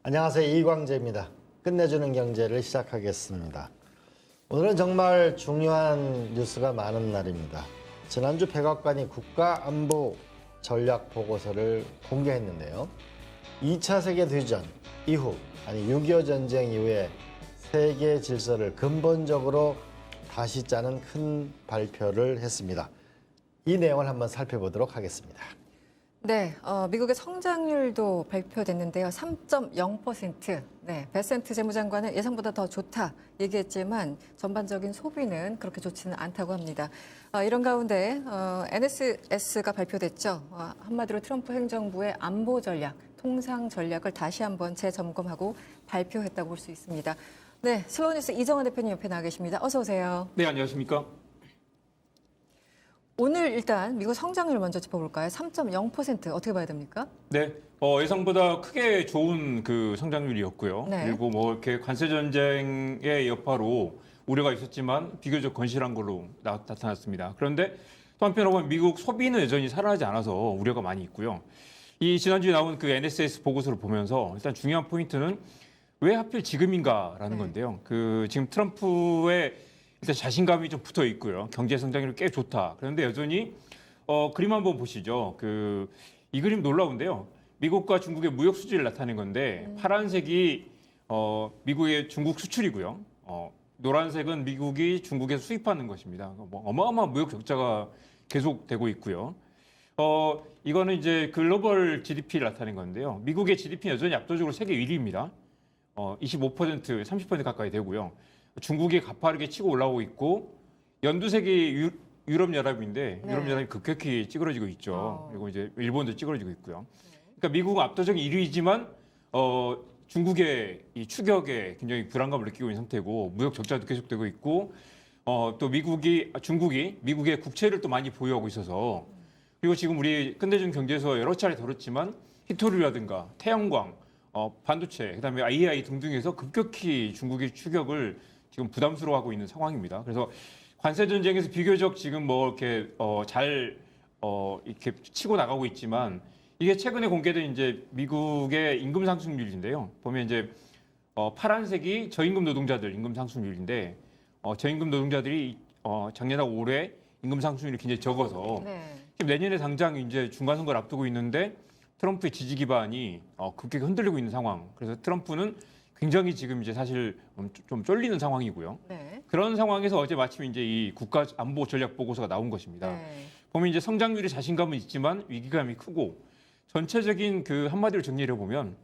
안녕하세요. 이광재입니다. 끝내주는 경제를 시작하겠습니다. 오늘은 정말 중요한 뉴스가 많은 날입니다. 지난주 백악관이 국가안보 전략 보고서를 공개했는데요. 2차 세계대전 이후, 6.25 전쟁 이후에 세계 질서를 근본적으로 다시 짜는 큰 발표를 했습니다. 이 내용을 한번 살펴보도록 하겠습니다. 네, 미국의 성장률도 발표됐는데요. 3.0%. 네, 베센트 재무장관은 예상보다 더 좋다 얘기했지만 전반적인 소비는 그렇게 좋지는 않다고 합니다. 이런 가운데 NSS가 발표됐죠. 한마디로 트럼프 행정부의 안보 전략, 통상 전략을 다시 한번 재점검하고 발표했다고 볼 수 있습니다. 네, 슬로우뉴스 이정환 대표님 옆에 나와 계십니다. 어서 오세요. 네, 안녕하십니까? 오늘 일단 미국 성장률 먼저 짚어볼까요? 3.0% 어떻게 봐야 됩니까? 네, 예상보다 크게 좋은 그 성장률이었고요. 네. 그리고 이렇게 관세 전쟁의 여파로 우려가 있었지만 비교적 건실한 걸로 나타났습니다. 그런데 또 한편으로 보면 미국 소비는 여전히 살아나지 않아서 우려가 많이 있고요. 이 지난주에 나온 그 NSS 보고서를 보면서 일단 중요한 포인트는 왜 하필 지금인가라는 건데요. 그 지금 트럼프의 일단 자신감이 좀 붙어 있고요. 경제 성장률이 꽤 좋다. 그런데 여전히 그림 한번 보시죠. 이 그림 놀라운데요. 미국과 중국의 무역 수지를 나타낸 건데 파란색이 미국의 중국 수출이고요. 노란색은 미국이 중국에서 수입하는 것입니다. 어마어마한 무역 적자가 계속되고 있고요. 이거는 이제 글로벌 GDP를 나타낸 건데요. 미국의 GDP는 여전히 압도적으로 세계 1위입니다. 25%, 30% 가까이 되고요. 중국이 가파르게 치고 올라오고 있고 연두색이 유럽연합인데 네. 유럽연합이 급격히 찌그러지고 있죠. 그리고 이제 일본도 찌그러지고 있고요. 그러니까 미국은 압도적인 1위이지만 중국의 이 추격에 굉장히 불안감을 느끼고 있는 상태고 무역 적자도 계속되고 있고 또 중국이 미국의 국채를 또 많이 보유하고 있어서 그리고 지금 우리 끝내준 경제에서 여러 차례 다뤘지만 히토류라든가 태양광 반도체, 그다음에 AI 등등에서 급격히 중국의 추격을 지금 부담스러워하고 있는 상황입니다. 그래서 관세 전쟁에서 비교적 지금 이렇게 이렇게 치고 나가고 있지만 이게 최근에 공개된 이제 미국의 임금 상승률인데요. 보면 이제 파란색이 저임금 노동자들 임금 상승률인데 저임금 노동자들이 작년하고 올해 임금 상승률이 굉장히 적어서 네. 지금 내년에 당장 이제 중간 선거를 앞두고 있는데 트럼프의 지지 기반이 급격히 흔들리고 있는 상황. 그래서 트럼프는 굉장히 지금 이제 사실 좀 쫄리는 상황이고요. 네. 그런 상황에서 어제 마침 이제 이 국가 안보 전략 보고서가 나온 것입니다. 네. 보면 이제 성장률에 자신감은 있지만 위기감이 크고 전체적인 그 한마디로 정리를 해보면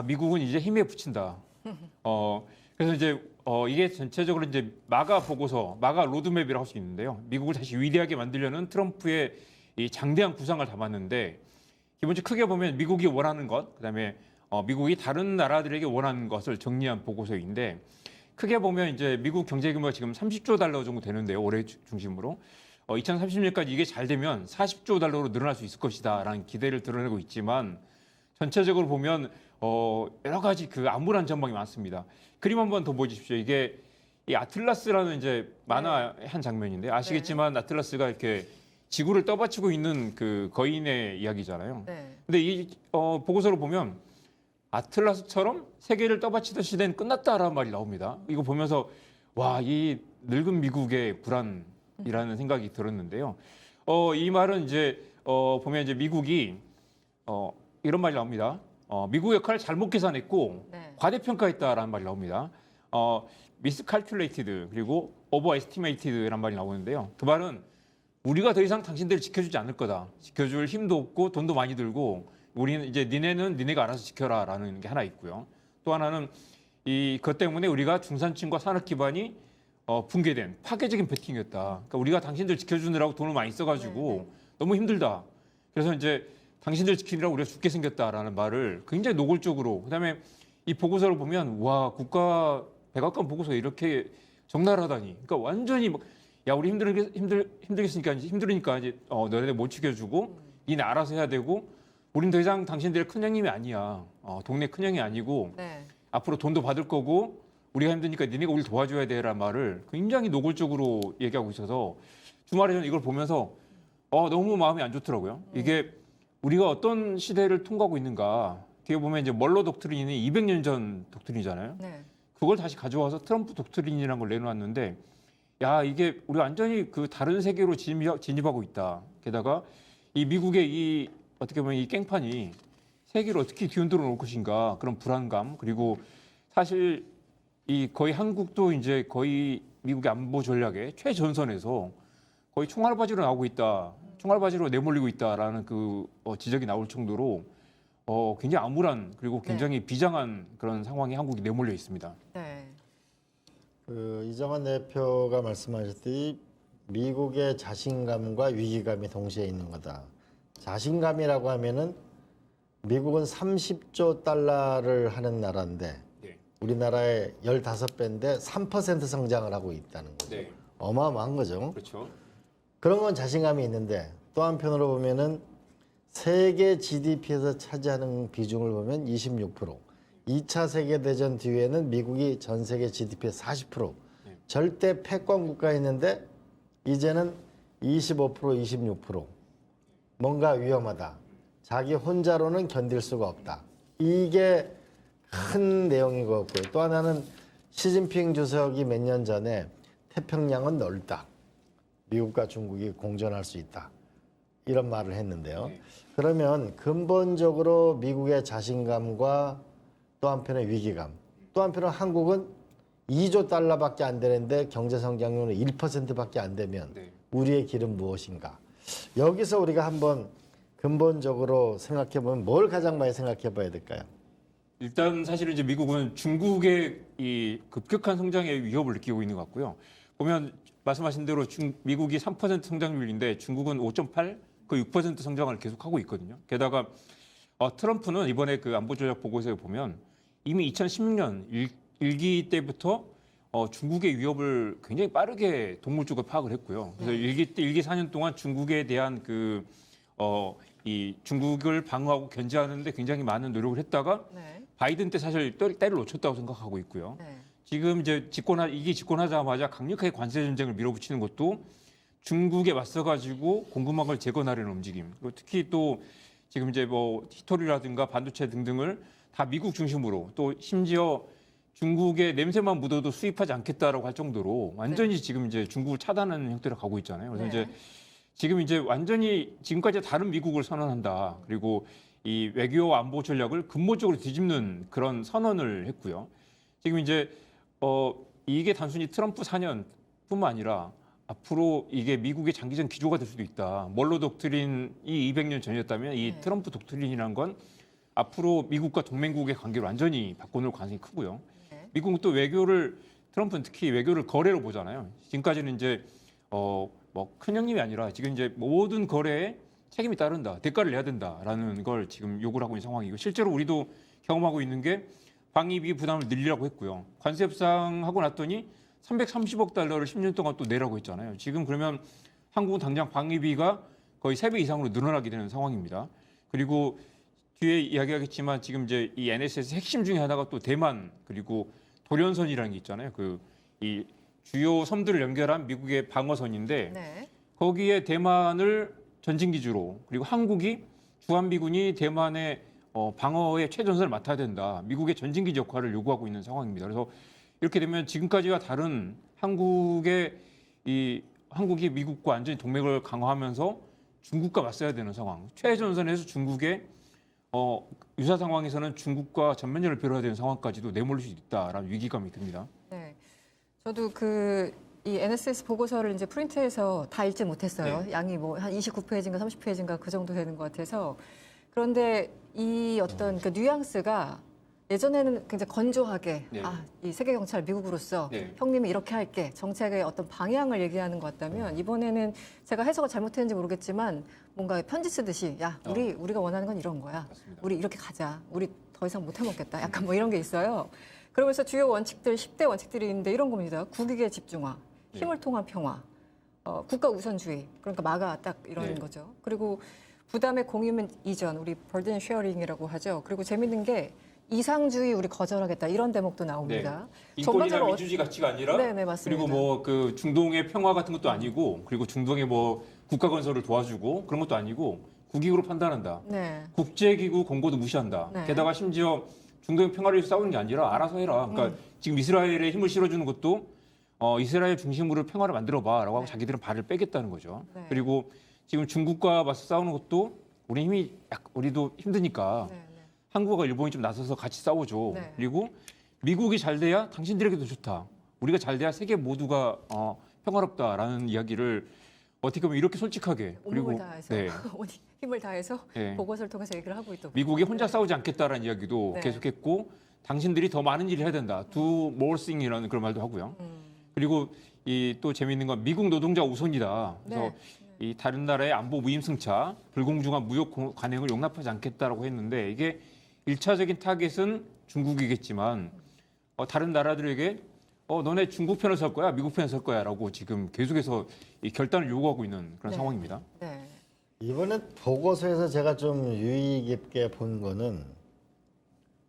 미국은 이제 힘에 부친다. 그래서 이제 이게 전체적으로 이제 마가 보고서, 마가 로드맵이라고 할 수 있는데요. 미국을 다시 위대하게 만들려는 트럼프의 이 장대한 구상을 담았는데 기본적으로 크게 보면 미국이 원하는 것, 그다음에 미국이 다른 나라들에게 원하는 것을 정리한 보고서인데 크게 보면 이제 미국 경제 규모가 지금 30조 달러 정도 되는데요. 올해 중심으로 2030년까지 이게 잘 되면 40조 달러로 늘어날 수 있을 것이다라는 기대를 드러내고 있지만 전체적으로 보면 여러 가지 그 암울한 전망이 많습니다. 그림 한번 더 보십시오. 이게 이 아틀라스라는 이제 만화 한 장면인데 아시겠지만 아틀라스가 이렇게 지구를 떠받치고 있는 그 거인의 이야기잖아요. 네. 근데 이 보고서를 보면 아틀라스처럼 세계를 떠받치던 시대는 끝났다라는 말이 나옵니다. 이거 보면서 와, 이 늙은 미국의 불안이라는 생각이 들었는데요. 이 말은 이제 보면 이제 미국이 이런 말이 나옵니다. 미국의 역할을 잘못 계산했고 네. 과대평가했다라는 말이 나옵니다. miscalculated 그리고 overestimated라는 말이 나오는데요. 그 말은 우리가 더 이상 당신들을 지켜주지 않을 거다. 지켜줄 힘도 없고 돈도 많이 들고 우리는 이제 니네는 니네가 알아서 지켜라라는 게 하나 있고요. 또 하나는 그것 때문에 우리가 중산층과 산업 기반이 붕괴된 파괴적인 베팅이었다. 그러니까 우리가 당신들 지켜주느라고 돈을 많이 써가지고 너무 힘들다. 그래서 이제 당신들 지키느라고 우리가 죽게 생겼다라는 말을 굉장히 노골적으로 그다음에 이 보고서를 보면 와 국가 백악관 보고서 이렇게 적나라하다니. 그러니까 완전히 야, 우리 힘들으니까 이제 너네 못 지켜주고 니네 알아서 해야 되고 우린 더 이상 당신들의 큰형님이 아니야. 동네 큰형이 아니고 네. 앞으로 돈도 받을 거고 우리가 힘드니까 니네가 우리 도와줘야 돼라는 말을 굉장히 노골적으로 얘기하고 있어서 주말에 저는 이걸 보면서 너무 마음이 안 좋더라고요. 이게 우리가 어떤 시대를 통과하고 있는가. 어떻게 보면 이제 멀로 독트린이 200년 전 독트린이잖아요. 네. 그걸 다시 가져와서 트럼프 독트린이라는 걸 내놓았는데, 야, 이게 우리 완전히 그 다른 세계로 진입하고 있다. 게다가 이 미국의 이 어떻게 보면 이 깽판이 세계를 어떻게 뒤흔들어 놓을 것인가, 그런 불안감. 그리고 사실 이 거의 한국도 이제 거의 미국의 안보 전략의 최전선에서 거의 총알바지로 나오고 있다. 총알바지로 내몰리고 있다라는 그 지적이 나올 정도로 굉장히 암울한, 그리고 굉장히 비장한 그런 상황에 한국이 내몰려 있습니다. 네. 그 이정환 대표가 말씀하셨듯이 미국의 자신감과 위기감이 동시에 있는 거다. 자신감이라고 하면은 미국은 30조 달러를 하는 나라인데 네. 우리나라의 15배인데 3% 성장을 하고 있다는 거죠. 네. 어마어마한 거죠. 그렇죠. 그런 건 자신감이 있는데 또 한편으로 보면은 세계 GDP에서 차지하는 비중을 보면 26%. 2차 세계대전 뒤에는 미국이 전 세계 GDP의 40%. 절대 패권 국가였는데 이제는 25%, 26%. 뭔가 위험하다. 자기 혼자로는 견딜 수가 없다. 이게 큰 내용인 것 같고요. 또 하나는 시진핑 주석이 몇 년 전에 태평양은 넓다. 미국과 중국이 공존할 수 있다. 이런 말을 했는데요. 그러면 근본적으로 미국의 자신감과 또 한편의 위기감, 또 한편은 한국은 2조 달러밖에 안 되는데 경제 성장률은 1%밖에 안 되면 우리의 길은 무엇인가? 여기서 우리가 한번 근본적으로 생각해 보면 뭘 가장 많이 생각해 봐야 될까요? 일단 사실은 이제 미국은 중국의 이 급격한 성장의 위협을 느끼고 있는 것 같고요. 보면 말씀하신 대로 미국이 3% 성장률인데 중국은 5.8, 그 6% 성장을 계속하고 있거든요. 게다가 트럼프는 이번에 그 안보조약 보고서에 보면 이미 2016년 일기 때부터 중국의 위협을 굉장히 빠르게 동물적으로 파악을 했고요. 그래서 일기 4년 동안 중국에 대한 이 중국을 방어하고 견제하는데 굉장히 많은 노력을 했다가 네. 바이든 때 사실 때를 놓쳤다고 생각하고 있고요. 네. 지금 이제 집권하자마자 강력하게 관세 전쟁을 밀어붙이는 것도 중국에 맞서가지고 공급망을 걸 재건하려는 움직임. 그리고 특히 또 지금 이제 뭐 히토리라든가 반도체 등등을 다 미국 중심으로, 또 심지어 중국의 냄새만 묻어도 수입하지 않겠다라고 할 정도로 완전히 지금 이제 중국을 차단하는 형태로 가고 있잖아요. 그래서 이제 지금 이제 완전히 지금까지 다른 미국을 선언한다. 그리고 이 외교 안보 전략을 근본적으로 뒤집는 그런 선언을 했고요. 지금 이제 이게 단순히 트럼프 4년뿐만 아니라 앞으로 이게 미국의 장기적 기조가 될 수도 있다. 멀로 독트린이 200년 전이었다면 이 트럼프 독트린이란 건 앞으로 미국과 동맹국의 관계를 완전히 바꿔놓을 가능성이 크고요. 미국은 또 외교를, 트럼프는 특히 외교를 거래로 보잖아요. 지금까지는 이제 뭐 큰 형님이 아니라 지금 이제 모든 거래에 책임이 따른다, 대가를 내야 된다라는 걸 지금 요구를 하고 있는 상황이고, 실제로 우리도 경험하고 있는 게 방위비 부담을 늘리라고 했고요. 관세 협상하고 났더니 330억 달러를 10년 동안 또 내라고 했잖아요. 지금 그러면 한국은 당장 방위비가 거의 3배 이상으로 늘어나게 되는 상황입니다. 그리고 뒤에 이야기하겠지만 지금 이제 이 NSS 핵심 중에 하나가 또 대만, 그리고 도련선이라는 게 있잖아요. 이 주요 섬들을 연결한 미국의 방어선인데 거기에 대만을 전진 기지로, 그리고 한국이 주한미군이 대만의 방어의 최전선을 맡아야 된다. 미국의 전진기지 역할을 요구하고 있는 상황입니다. 그래서 이렇게 되면 지금까지와 다른 한국이 미국과 완전히 동맹을 강화하면서 중국과 맞서야 되는 상황. 최전선에서 중국의 유사 상황에서는 중국과 전면전을 펼쳐야 되는 상황까지도 내몰릴 수 있다라는 위기감이 듭니다. 네. 저도 이 NSS 보고서를 이제 프린트해서 다 읽지 못했어요. 양이 뭐 한 29페이지인가 30페이지인가 그 정도 되는 것 같아서. 그런데 이 어떤 그 뉘앙스가 예전에는 굉장히 건조하게 이 세계 경찰 미국으로서 형님이 이렇게 할게, 정책의 어떤 방향을 얘기하는 것 같다면 이번에는 제가 해석을 잘못했는지 모르겠지만 뭔가 편지 쓰듯이 우리가 원하는 건 이런 거야. 맞습니다. 우리 이렇게 가자. 우리 더 이상 못 해먹겠다. 약간 뭐 이런 게 있어요. 그러면서 주요 원칙들 10대 원칙들이 있는데 이런 겁니다. 국익의 집중화, 힘을 통한 평화, 국가 우선주의, 그러니까 마가 딱 이런 거죠. 그리고 부담의 공유면 이전, 우리 burden sharing이라고 하죠. 그리고 재밌는 게 이상주의 우리 거절하겠다 이런 대목도 나옵니다. 인권이나 민주주의 가치가 아니라, 맞습니다. 그리고 뭐 그 중동의 평화 같은 것도 아니고, 그리고 중동의 뭐 국가 건설을 도와주고 그런 것도 아니고 국익으로 판단한다. 네. 국제기구 권고도 무시한다. 네. 게다가 심지어 중동의 평화를 위해서 싸우는 게 아니라 알아서 해라. 그러니까 지금 이스라엘에 힘을 실어주는 것도 이스라엘 중심으로 평화를 만들어봐라고 하고 네. 자기들은 발을 빼겠다는 거죠. 네. 그리고 지금 중국과 맞서 싸우는 것도 우리 힘이 우리도 힘드니까 네. 네. 한국과 일본이 좀 나서서 같이 싸우죠. 네. 그리고 미국이 잘 돼야 당신들에게도 좋다. 우리가 잘 돼야 세계 모두가 평화롭다라는 이야기를 어떻게 보면 이렇게 솔직하게 온몸을 다해서 네. 힘을 다해서 네. 보고서를 통해서 얘기를 하고 있던 미국이 혼자 싸우지 않겠다라는 이야기도 네. 계속했고 당신들이 더 많은 일을 해야 된다. Do more thing이라는 그런 말도 하고요. 그리고 이 또 재미있는 건 미국 노동자 우선이다. 그래서 네. 이 다른 나라의 안보 무임승차, 불공정한 무역 관행을 용납하지 않겠다라고 했는데 이게 일차적인 타겟은 중국이겠지만 다른 나라들에게 너네 중국 편을 설 거야, 미국 편을 설 거야라고 지금 계속해서 이 결단을 요구하고 있는 그런 네. 상황입니다. 네. 이번에 보고서에서 제가 좀 유의 깊게 본 거는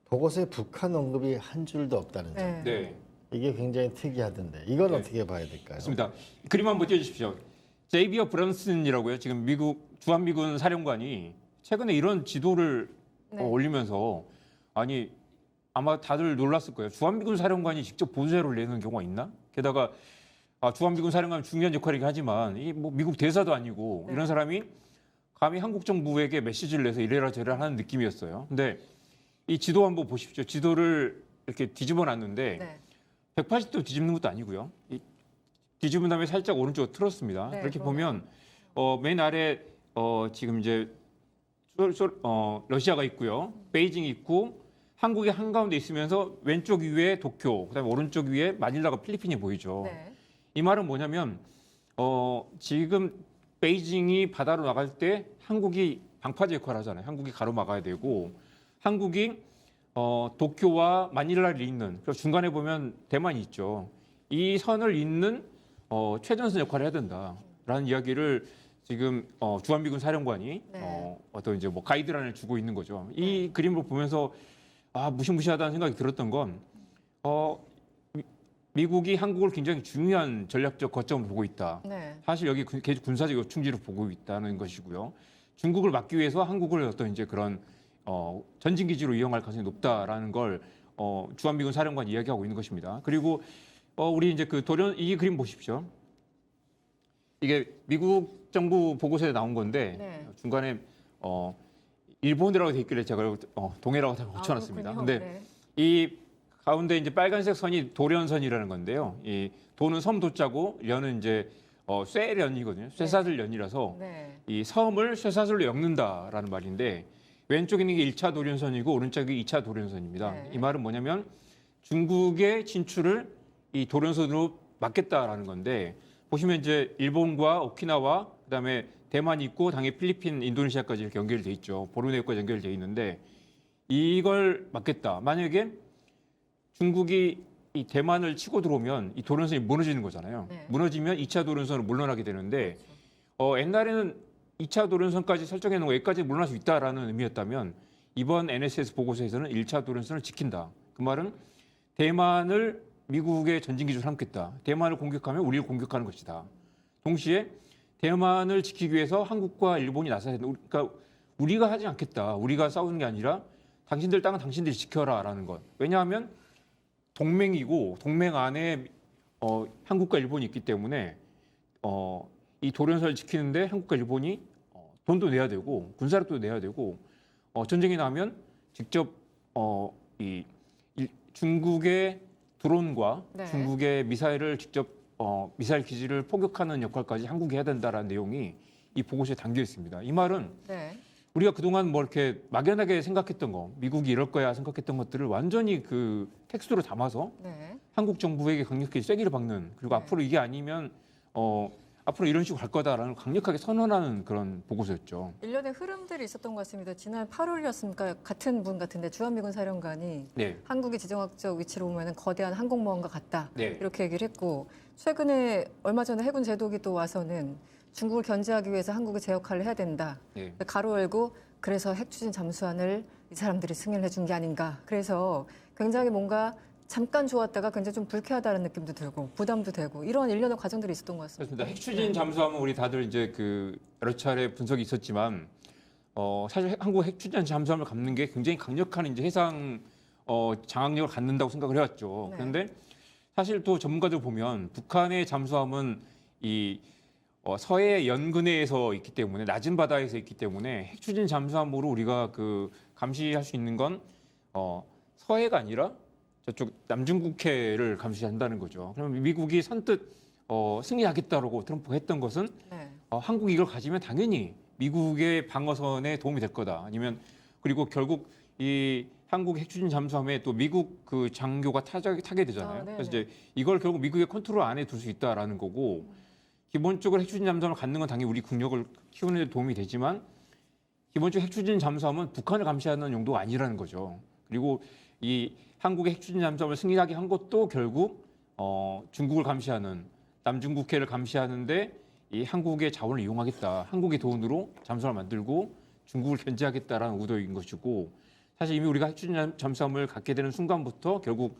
보고서에 북한 언급이 한 줄도 없다는 점. 네. 네, 이게 굉장히 특이하던데 이건 네. 어떻게 봐야 될까요? 맞습니다. 그림 한번 띄워주십시오. 제이비어 브런슨이라고요. 지금 미국 주한미군 사령관이 최근에 이런 지도를 네. 올리면서 아니 아마 다들 놀랐을 거예요. 주한미군 사령관이 직접 보도자료를 내는 경우가 있나? 게다가 주한미군 사령관은 중요한 역할이긴 하지만 이 뭐 미국 대사도 아니고 네. 이런 사람이 감히 한국 정부에게 메시지를 내서 이래라 저래라 하는 느낌이었어요. 근데 이 지도 한번 보십시오. 지도를 이렇게 뒤집어 놨는데 네. 180도 뒤집는 것도 아니고요. 뒤집은 다음에 살짝 오른쪽으로 틀었습니다. 네, 그렇게 그러네요. 보면 맨 아래 지금 이제 러시아가 있고요. 베이징이 있고 한국이 한가운데 있으면서 왼쪽 위에 도쿄, 그다음에 오른쪽 위에 마닐라가 필리핀이 보이죠. 네. 이 말은 뭐냐면 지금 베이징이 바다로 나갈 때 한국이 방파제 역할을 하잖아요. 한국이 가로막아야 되고 한국이 도쿄와 마닐라를 잇는 그리고 중간에 보면 대만이 있죠. 이 선을 잇는 최전선 역할을 해야 된다라는 이야기를 지금 주한미군 사령관이 네. 어떤 이제 뭐 가이드라인을 주고 있는 거죠. 이 그림을 보면서 무시무시하다는 생각이 들었던 건 미국이 한국을 굉장히 중요한 전략적 거점으로 보고 있다. 네. 사실 여기 계속 군사적 요충지로 보고 있다는 것이고요. 중국을 막기 위해서 한국을 어떤 이제 그런 전진 기지로 이용할 가능성이 높다라는 걸 주한미군 사령관이 이야기하고 있는 것입니다. 그리고 우리 이제 그 이 그림 보십시오. 이게 미국 정부 보고서에 나온 건데 네. 중간에 일본이라고 돼 있길래 제가 동해라고 다 붙여놨습니다. 그렇군요. 근데 네. 이 가운데 이제 빨간색 선이 도련선이라는 건데요. 이 도는 섬 도자고 련은 이제 쇠련이거든요. 쇠사슬련이라서 네. 이 섬을 쇠사슬로 엮는다라는 말인데 왼쪽에 있는 게 1차 도련선이고 오른쪽이 2차 도련선입니다. 네. 이 말은 뭐냐면 중국의 진출을 이 도련선으로 막겠다라는 건데 보시면 이제 일본과 오키나와 그다음에 대만이 있고 당연히 필리핀, 인도네시아까지 이렇게 연결돼 있죠. 보르네오까지 연결돼 있는데 이걸 막겠다. 만약에 중국이 이 대만을 치고 들어오면 이 도련선이 무너지는 거잖아요. 네. 무너지면 2차 도련선으로 물러나게 되는데 옛날에는 2차 도련선까지 설정해 놓은 거 여기까지 물러날 수 있다라는 의미였다면 이번 NSS 보고서에서는 1차 도련선을 지킨다. 그 말은 대만을 미국의 전진기지로 삼겠다. 대만을 공격하면 우리를 공격하는 것이다. 동시에 대만을 지키기 위해서 한국과 일본이 나서야 된다. 그러니까 우리가 하지 않겠다. 우리가 싸우는 게 아니라 당신들 땅은 당신들이 지켜라라는 것. 왜냐하면 동맹이고 동맹 안에 한국과 일본이 있기 때문에 이 도련선을 지키는데 한국과 일본이 돈도 내야 되고 군사력도 내야 되고 전쟁이 나면 직접 중국의 드론과 네. 중국의 미사일을 직접 미사일 기지를 포격하는 역할까지 한국이 해야 된다라는 내용이 이 보고서에 담겨 있습니다. 이 말은 네. 우리가 그동안 뭐 이렇게 막연하게 생각했던 거, 미국이 이럴 거야 생각했던 것들을 완전히 그 텍스트로 담아서 네. 한국 정부에게 강력하게 쐐기를 박는 그리고 네. 앞으로 이게 아니면 앞으로 이런 식으로 갈 거다라는 강력하게 선언하는 그런 보고서였죠. 일련의 흐름들이 있었던 것 같습니다. 지난 8월이었습니까? 같은 분 같은데 주한미군 사령관이 네. 한국이 지정학적 위치로 보면 거대한 항공모함과 같다. 네. 이렇게 얘기를 했고 최근에 얼마 전에 해군 제독이 또 와서는 중국을 견제하기 위해서 한국이 제 역할을 해야 된다. 네. 가로 열고 그래서 핵 추진 잠수함을 이 사람들이 승인을 해준 게 아닌가. 그래서 굉장히 뭔가 잠깐 좋았다가 굉장히 좀 불쾌하다는 느낌도 들고 부담도 되고 이런 일련의 과정들이 있었던 것 같습니다. 그렇습니다. 핵추진 잠수함은 우리 다들 이제 그 여러 차례 분석이 있었지만 사실 한국 핵 추진 잠수함을 갖는 게 굉장히 강력한 이제 해상 장악력을 갖는다고 생각을 해왔죠. 네. 그런데 사실 또 전문가들 보면 북한의 잠수함은 이 서해 연근해에서 있기 때문에 낮은 바다에서 있기 때문에 핵 추진 잠수함으로 우리가 그 감시할 수 있는 건 서해가 아니라 저쪽 남중국해를 감시한다는 거죠. 그러면 미국이 선뜻 승리하겠다라고 트럼프가 했던 것은 네. 한국이 이걸 가지면 당연히 미국의 방어선에 도움이 될 거다. 아니면 그리고 결국 이 한국 핵추진 잠수함에 또 미국 그 장교가 타게 되잖아요. 네네. 그래서 이제 이걸 결국 미국의 컨트롤 안에 둘 수 있다라는 거고 기본적으로 핵추진 잠수함을 갖는 건 당연히 우리 국력을 키우는 데 도움이 되지만 기본적으로 핵추진 잠수함은 북한을 감시하는 용도가 아니라는 거죠. 그리고 이 한국의 핵추진 잠수함을 승리하게 한 것도 결국 중국을 감시하는 남중국해를 감시하는데 이 한국의 자원을 이용하겠다. 한국의 돈으로 잠수함을 만들고 중국을 견제하겠다라는 의도인 것이고 사실 이미 우리가 핵추진 잠수함을 갖게 되는 순간부터 결국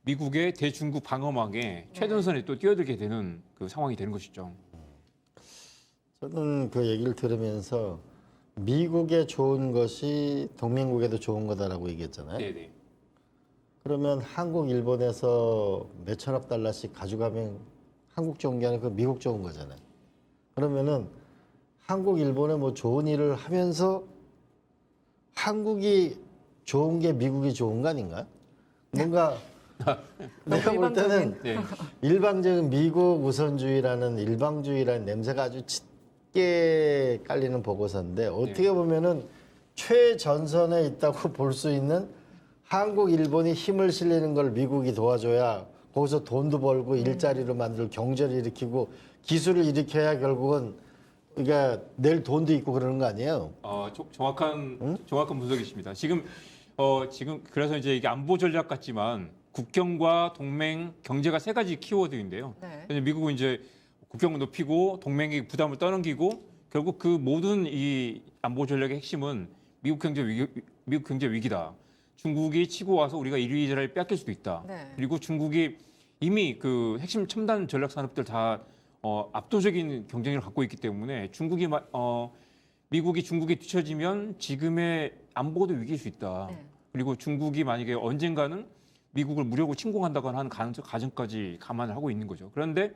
미국의 대중국 방어망에 최전선에 또 뛰어들게 되는 그 상황이 되는 것이죠. 저는 그 얘기를 들으면서 미국에 좋은 것이 동맹국에도 좋은 거다라고 얘기했잖아요. 네네. 그러면 한국, 일본에서 몇천억 달러씩 가져가면 한국 좋은 게 아니라 그 미국 좋은 거잖아요. 그러면은 한국, 일본에 뭐 좋은 일을 하면서 한국이 좋은 게 미국이 좋은 거 아닌가? 뭔가 내가 볼 때는 네. 일방적인 미국 우선주의라는 일방주의라는 냄새가 아주 짙게 깔리는 보고서인데 어떻게 보면은 최전선에 있다고 볼 수 있는 한국, 일본이 힘을 실리는 걸 미국이 도와줘야 거기서 돈도 벌고 일자리를 만들고 경제를 일으키고 기술을 일으켜야 결국은 그러니까 낼 돈도 있고 그러는 거 아니에요? 정확한 분석이십니다. 지금 그래서 이제 이게 안보 전략 같지만 국경과 동맹, 경제가 세 가지 키워드인데요. 네. 그래서 미국은 이제 국경을 높이고 동맹의 부담을 떠넘기고 결국 그 모든 이 안보 전략의 핵심은 미국 경제 위기다. 중국이 치고 와서 우리가 1위 자리를 뺏길 수도 있다. 네. 그리고 중국이 이미 그 핵심 첨단 전략 산업들 다 압도적인 경쟁력을 갖고 있기 때문에 미국이 중국에 뒤처지면 지금의 안보도 위기일 수 있다. 네. 그리고 중국이 만약에 언젠가는 미국을 무력으로 침공한다거나 하는 가정까지 감안을 하고 있는 거죠. 그런데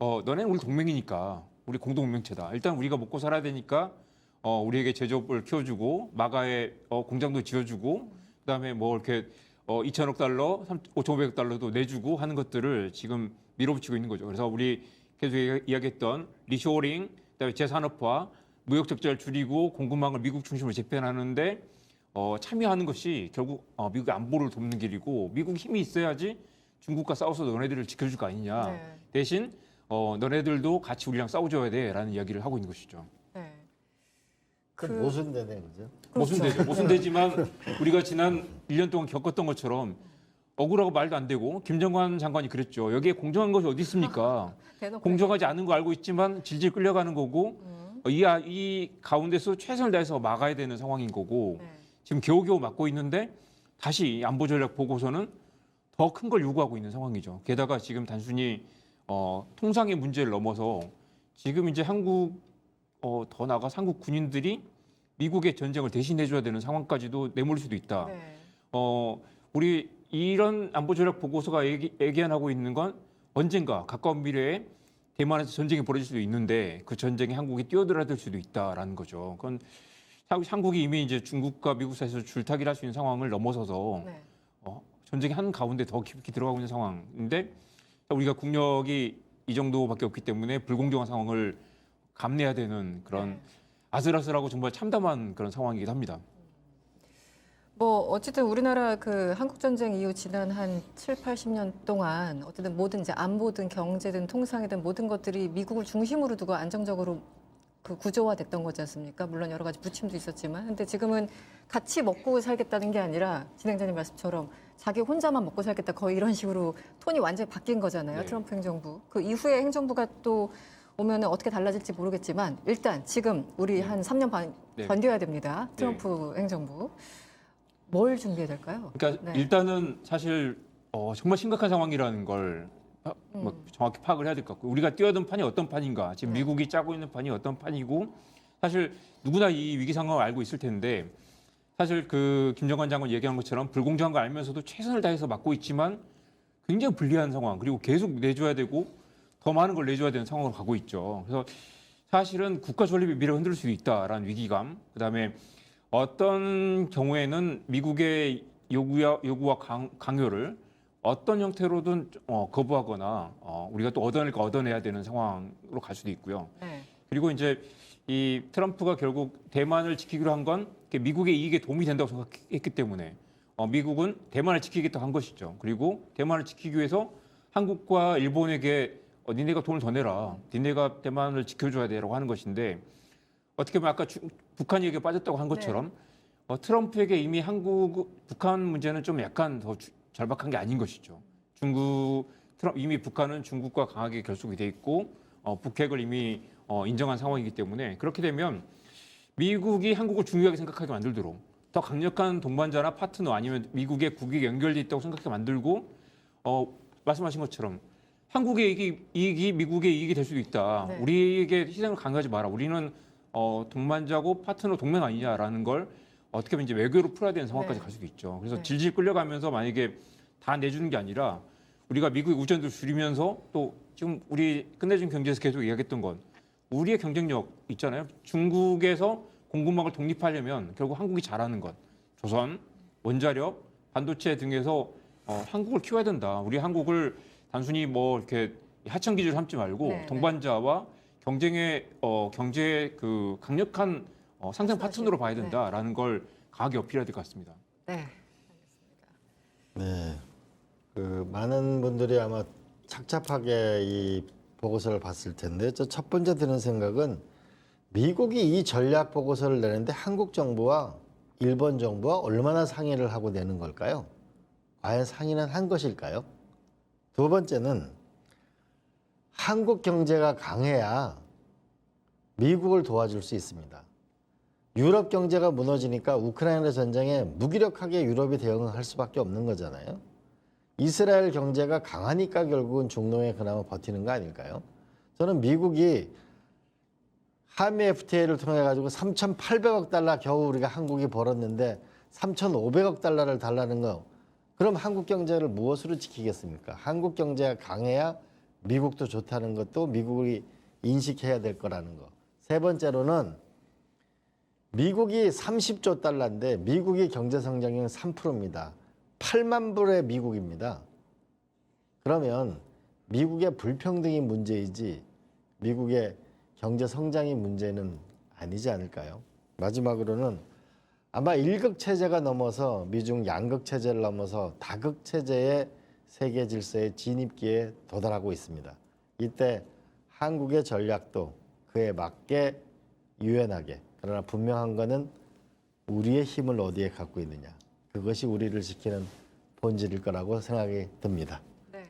너네는 우리 동맹이니까 우리 공동명체다. 일단 우리가 먹고 살아야 되니까 우리에게 제조업을 키워주고 마가에 공장도 지어주고 그다음에 뭐 이렇게 2천억 달러, 5,500억 달러도 내주고 하는 것들을 지금 밀어붙이고 있는 거죠. 그래서 우리 계속 이야기했던 리쇼어링, 그다음에 재산업화, 무역 적자를 줄이고 공급망을 미국 중심으로 재편하는데 참여하는 것이 결국 미국의 안보를 돕는 길이고 미국 힘이 있어야지 중국과 싸워서 너네들을 지켜줄 거 아니냐. 네. 대신 너네들도 같이 우리랑 싸워줘야 돼라는 이야기를 하고 있는 것이죠. 네. 그 모순되네, 그죠? 모순되죠. 모순되지만 우리가 지난 1년 동안 겪었던 것처럼 억울하고 말도 안 되고 김정관 장관이 그랬죠. 여기에 공정한 것이 어디 있습니까? 대놓고 공정하지 않은 거 알고 있지만 질질 끌려가는 거고 이 가운데서 최선을 다해서 막아야 되는 상황인 거고 네. 지금 겨우겨우 막고 있는데 다시 안보 전략 보고서는 더 큰 걸 요구하고 있는 상황이죠. 게다가 지금 단순히 통상의 문제를 넘어서 지금 이제 더 나아가 한국 군인들이 미국의 전쟁을 대신해줘야 되는 상황까지도 내몰릴 수도 있다. 네. 우리 이런 안보 전략 보고서가 예견하고 있는 건 언젠가 가까운 미래에 대만에서 전쟁이 벌어질 수도 있는데 그 전쟁에 한국이 뛰어들어들 수도 있다라는 거죠. 그건 한국이 이미 이제 중국과 미국 사이에서 줄타기를 할 수 있는 상황을 넘어서서 네. 전쟁의 한 가운데 더 깊이 들어가고 있는 상황인데 우리가 국력이 이 정도밖에 없기 때문에 불공정한 상황을 감내해야 되는 그런 네. 아슬아슬하고 정말 참담한 그런 상황이기도 합니다. 뭐 어쨌든 우리나라 그 한국 전쟁 이후 지난 한 7, 80년 동안 어쨌든 모든 이제 안보든 경제든 통상이든 모든 것들이 미국을 중심으로 두고 안정적으로 그 구조화됐던 거지 않습니까? 물론 여러 가지 부침도 있었지만, 근데 지금은 같이 먹고 살겠다는 게 아니라 진행자님 말씀처럼 자기 혼자만 먹고 살겠다 거의 이런 식으로 톤이 완전히 바뀐 거잖아요. 네. 트럼프 행정부. 그 이후에 행정부가 또 오면은 어떻게 달라질지 모르겠지만 일단 지금 우리 한 3년 반 네. 견뎌야 됩니다. 트럼프 행정부. 뭘 준비해야 될까요? 그러니까 네. 일단은 사실 정말 심각한 상황이라는 걸 정확히 파악을 해야 될 것 같고 우리가 뛰어든 판이 어떤 판인가 지금 미국이 짜고 있는 판이 어떤 판이고 사실 누구나 이 위기 상황을 알고 있을 텐데 사실 그 김정관 장관 얘기한 것처럼 불공정한 걸 알면서도 최선을 다해서 막고 있지만 굉장히 불리한 상황 그리고 계속 내줘야 되고 더 많은 걸 내줘야 되는 상황으로 가고 있죠. 그래서 사실은 국가 존립의 미래를 흔들 수 있다라는 위기감, 그다음에 어떤 경우에는 미국의 요구와 강요를 어떤 형태로든 거부하거나 우리가 또 얻어낼 거 얻어내야 되는 상황으로 갈 수도 있고요. 네. 그리고 이제 이 트럼프가 결국 대만을 지키기로 한 건 미국의 이익에 도움이 된다고 생각했기 때문에 미국은 대만을 지키겠다고 한 것이죠. 그리고 대만을 지키기 위해서 한국과 일본에게 니네가 돈을 더 내라. 니네가 대만을 지켜줘야 돼라고 하는 것인데 어떻게 보면 아까 북한 얘기가 빠졌다고 한 것처럼 트럼프에게 이미 북한 문제는 좀 약간 더 절박한 게 아닌 것이죠. 이미 북한은 중국과 강하게 결속이 돼 있고 북핵을 이미 인정한 상황이기 때문에 그렇게 되면 미국이 한국을 중요하게 생각하게 만들도록 더 강력한 동반자나 파트너 아니면 미국의 국익에 연결돼 있다고 생각하게 만들고 말씀하신 것처럼 한국의 이익이 미국의 이익이 될 수도 있다. 네. 우리에게 희생을 강요하지 마라. 우리는 동반자고 파트너 동맹 아니냐라는 걸 어떻게 보면 이제 외교로 풀어야 되는 상황까지 네. 갈 수도 있죠. 그래서 네. 질질 끌려가면서 만약에 다 내주는 게 아니라 우리가 미국의 우전도 줄이면서 또 지금 우리 끝내준 경제에서 계속 이야기했던 건 우리의 경쟁력 있잖아요. 중국에서 공급망을 독립하려면 결국 한국이 잘하는 것, 조선, 원자력, 반도체 등에서 한국을 키워야 된다. 우리 한국을 단순히 뭐 이렇게 하청 기지를 삼지 말고 네, 동반자와 경쟁의 그 강력한 상생 파트너로 봐야 된다라는 걸 강하게 어필해야 될 것 같습니다. 네. 네. 그 많은 분들이 아마 착잡하게 이 보고서를 봤을 텐데 저 첫 번째 드는 생각은 미국이 이 전략 보고서를 내는데 한국 정부와 일본 정부와 얼마나 상의를 하고 내는 걸까요? 과연 상의는 한 것일까요? 두 번째는 한국 경제가 강해야 미국을 도와줄 수 있습니다. 유럽 경제가 무너지니까 우크라이나 전쟁에 무기력하게 유럽이 대응할 수밖에 없는 거잖아요. 이스라엘 경제가 강하니까 결국은 중동에 그나마 버티는 거 아닐까요? 저는 미국이 한미 FTA를 통해 가지고 3,800억 달러 겨우 우리가 한국이 벌었는데 3,500억 달러를 달라는 거. 그럼 한국 경제를 무엇으로 지키겠습니까? 한국 경제가 강해야 미국도 좋다는 것도 미국이 인식해야 될 거라는 거. 세 번째로는 미국이 30조 달러인데 미국의 경제 성장률은 3%입니다. 8만 불의 미국입니다. 그러면 미국의 불평등이 문제이지 미국의 경제 성장이 문제는 아니지 않을까요? 마지막으로는 아마 일극 체제가 넘어서 미중 양극 체제를 넘어서 다극 체제의 세계 질서의 진입기에 도달하고 있습니다. 이때 한국의 전략도 그에 맞게 유연하게 그러나 분명한 것은 우리의 힘을 어디에 갖고 있느냐. 그것이 우리를 지키는 본질일 거라고 생각이 듭니다. 네.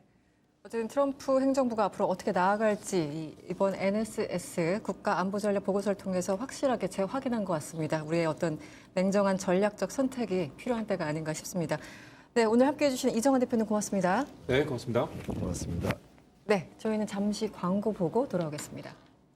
어쨌든 트럼프 행정부가 앞으로 어떻게 나아갈지 이번 NSS 국가안보전략 보고서를 통해서 확실하게 재확인한 것 같습니다. 우리의 어떤 냉정한 전략적 선택이 필요한 때가 아닌가 싶습니다. 네, 오늘 함께해 주신 이정환 대표님 고맙습니다. 네, 고맙습니다. 고맙습니다. 네, 저희는 잠시 광고 보고 돌아오겠습니다.